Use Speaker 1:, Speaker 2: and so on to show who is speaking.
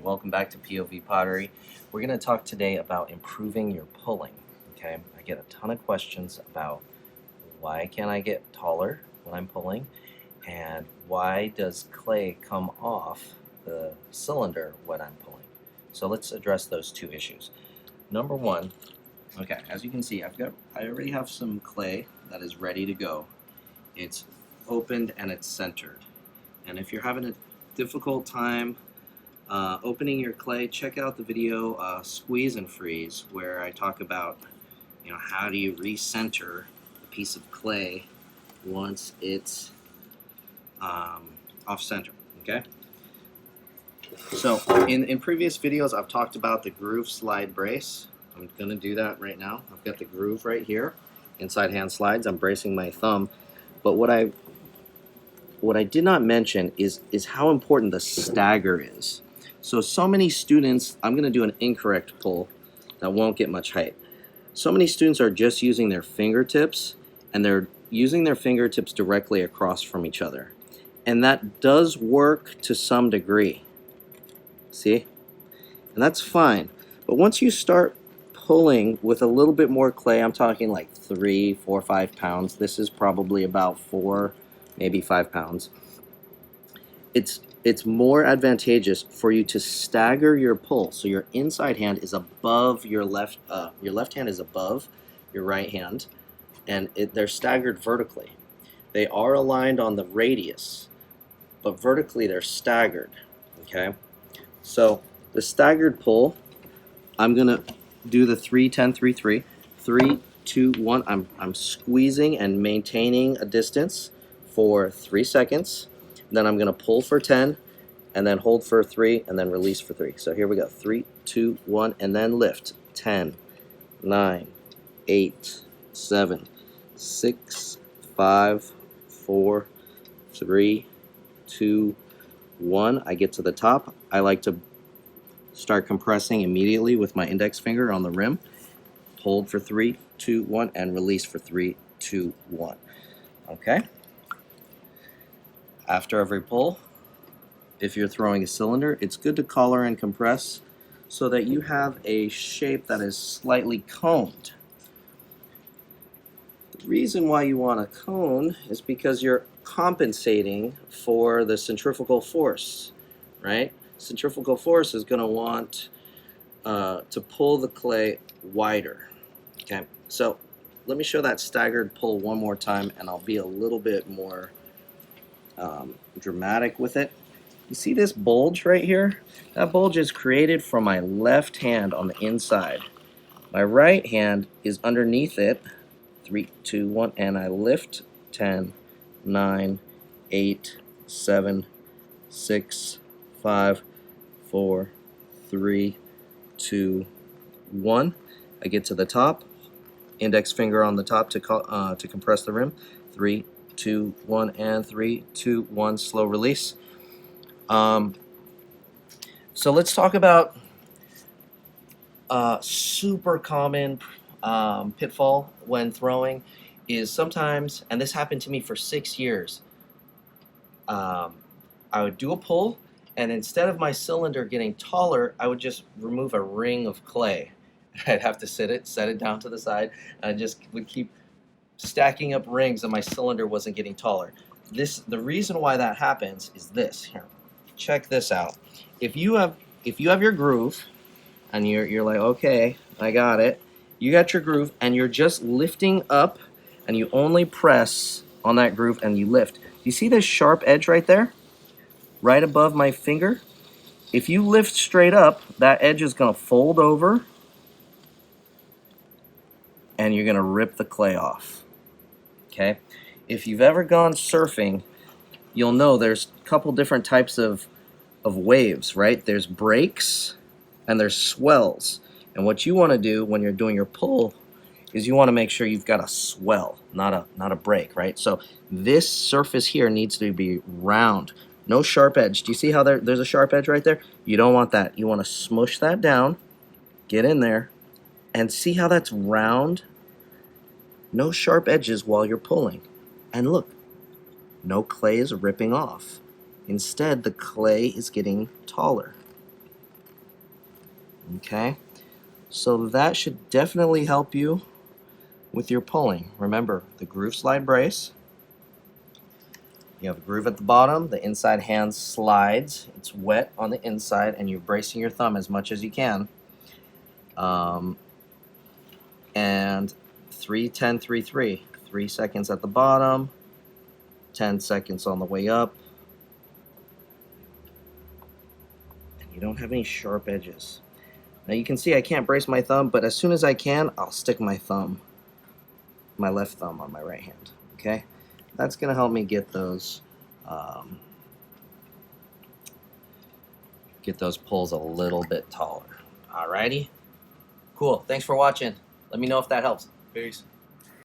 Speaker 1: welcome back to POV Pottery. We're going to talk today about improving your pulling. Okay, I get a ton of questions about why can't I get taller when I'm pulling, and why does clay come off the cylinder when I'm pulling. So let's address those two issues. Number one, okay, as you can see, I already have some clay that is ready to go. It's opened and it's centered. And if you're having a difficult time opening your clay, check out the video Squeeze and Freeze, where I talk about how do you recenter a piece of clay once it's off center. Okay, so in previous videos I've talked about the groove slide brace. I'm going to do that right now. I've got the groove right here, inside hand slides. I'm bracing my thumb, but what I did not mention is how important the stagger is. So many students, I'm going to do an incorrect pull that won't get much height. So many students are just using their fingertips, and they're using their fingertips directly across from each other. And that does work to some degree. See? And that's fine. But once you start pulling with a little bit more clay, I'm talking like 3, 4, 5 pounds. This is probably about 4, maybe 5 pounds. It's more advantageous for you to stagger your pull, so your inside hand is above your left hand is above your right hand, and they're staggered vertically. They are aligned on the radius, but vertically they're staggered. Okay, so the staggered pull, I'm gonna do the 3, 10, 3, 3, 3, 2, 1. I'm squeezing and maintaining a distance for 3 seconds. Then I'm going to pull for 10, and then hold for 3, and then release for 3. So here we go. 3, 2, 1, and then lift. 10, 9, 8, 7, 6, 5, 4, 3, 2, 1. I get to the top. I like to start compressing immediately with my index finger on the rim. Hold for 3, 2, 1, and release for 3, 2, 1. Okay? After every pull, if you're throwing a cylinder, it's good to collar and compress so that you have a shape that is slightly coned. The reason why you want a cone is because you're compensating for the centrifugal force, right? Centrifugal force is going to want to pull the clay wider. Okay, so let me show that staggered pull one more time, and I'll be a little bit more dramatic with it. You see this bulge right here? That bulge is created from my left hand on the inside. My right hand is underneath it. 3, 2, 1, and I lift. 10, 9, 8, 7, 6, 5, 4, 3, 2, 1. I get to the top. Index finger on the top to compress the rim. 3, 2, 1, and 3, 2, 1. Slow release. So let's talk about super common pitfall when throwing is sometimes, and this happened to me for 6 years, I would do a pull, and instead of my cylinder getting taller, I would just remove a ring of clay. I'd have to set it down to the side, and I just would keep stacking up rings, and my cylinder wasn't getting taller. The reason why that happens is this. Here, check this out. If you have your groove, and you're like, okay, I got it. You got your groove, and you're just lifting up, and you only press on that groove, and you lift. You see this sharp edge right there, right above my finger? If you lift straight up, that edge is going to fold over, and you're going to rip the clay off. Okay? If you've ever gone surfing, you'll know there's a couple different types of waves, right? There's breaks and there's swells. And what you want to do when you're doing your pull is you want to make sure you've got a swell, not a break, right? So this surface here needs to be round. No sharp edge. Do you see how there's a sharp edge right there? You don't want that. You want to smush that down, get in there, and see how that's round? No sharp edges while you're pulling. And look, no clay is ripping off. Instead, the clay is getting taller. Okay, so that should definitely help you with your pulling. Remember the groove slide brace. You have a groove at the bottom, the inside hand slides, it's wet on the inside, and you're bracing your thumb as much as you can. And 3, 10, 3, 3. 3 seconds at the bottom, 10 seconds on the way up. And you don't have any sharp edges. Now you can see I can't brace my thumb, but as soon as I can, I'll stick my left thumb on my right hand. Okay? That's going to help me get those pulls a little bit taller. Alrighty? Cool. Thanks for watching. Let me know if that helps.
Speaker 2: Peace.